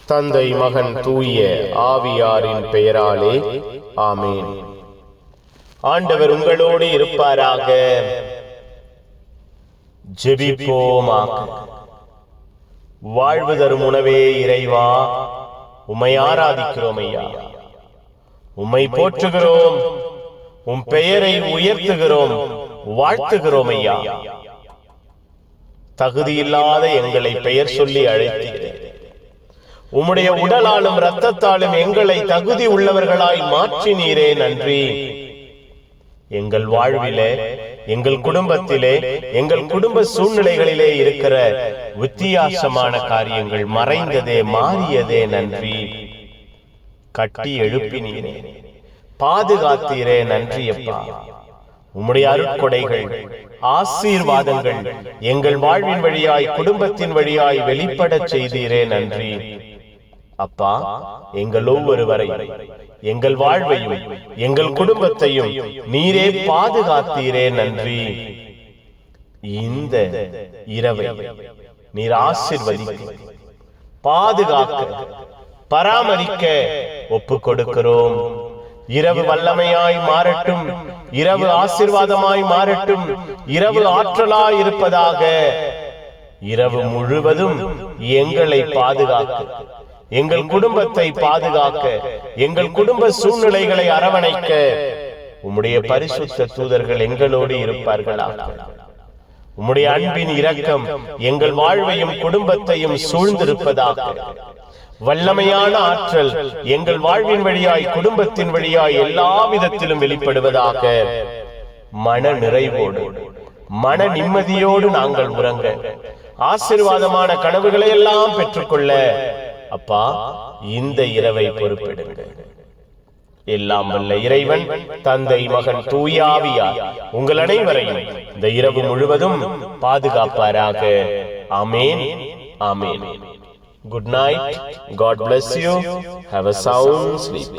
தந்தை, மகன், தூய ஆவியாரின் பெயராலே ஆமேன். ஆண்டவர் உங்களோடு இருப்பாராக. ஜெபிப்போமாக. வாழ்வு தரும் உணவே இறைவா, உம்மை ஆராதிக்கிறோம் ஐயா. உம்மை போற்றுகிறோம், உம் பெயரை உயர்த்துகிறோம், வாழ்த்துகிறோம் ஐயா. தகுதியில்லாத எங்களை பெயர் சொல்லி அழைத்தீர். உம்முடைய உடலாலும் இரத்தத்தாலும் எங்களை தகுதி உள்ளவர்களாய் மாற்றினீரே, நன்றி. எங்கள் வாழ்விலே, எங்கள் குடும்பத்திலே, எங்கள் குடும்ப சூழ்நிலைகளிலே இருக்கிற வித்தியாசமான காரியங்கள் மறைந்ததே, மாறியதே, நன்றி. கட்டி எழுப்பினீரே, பாதுகாத்தீரே, நன்றி அப்பா. உம்முடைய அருட்கொடைகள், ஆசீர்வாதங்கள் எங்கள் வாழ்வின் வழியாய், குடும்பத்தின் வழியாய் வெளிப்படச் செய்தீரே, நன்றி அப்பா. எங்கள் ஒவ்வொருவரை, எங்கள் வாழ்வையும் எங்கள் குடும்பத்தையும் நீரே பாதுகாத்தீரே, நன்றி. இந்த இரவை நீர் ஆசீர்வதிக்க, பாதுகாக்க, பராமரிக்க ஒப்பு கொடுக்கிறோம். இரவு வல்லமையாய் மாறட்டும், இரவு ஆசீர்வாதமாய் மாறட்டும், இரவு ஆற்றலாய் இருப்பதாக. இரவு முழுவதும் எங்களை பாதுகாக்க, எங்கள் குடும்பத்தை பாதுகாக்க, எங்கள் குடும்ப சூழ்நிலைகளை அரவணைக்க உம்முடைய பரிசுத்த தூதர்கள் எங்களோடு இருப்பார்களாக. உம்முடைய அன்பின் இரக்கம் எங்கள் வாழ்வையும் குடும்பத்தையும் சூழ்ந்திருப்பதாக. வல்லமையான ஆற்றல் எங்கள் வாழ்வின் வழியாய், குடும்பத்தின் வழியாய் எல்லா விதத்திலும் வெளிப்படுவதாக. மன நிறைவோடு, மன நிம்மதியோடு நாங்கள் உறங்க, ஆசீர்வாதமான கனவுகளை எல்லாம் பெற்றுக்கொள்ள அப்பா இந்த இரவை பொறுப்பெடுங்க. எல்லாம் வல்ல இறைவன், தந்தை, மகன், தூய ஆவியார் உங்கள் அனைவரையும் இந்த இரவு முழுவதும் பாதுகாப்பாராக. ஆமேன், ஆமேன். Good night. God bless you. Have a sound sleep.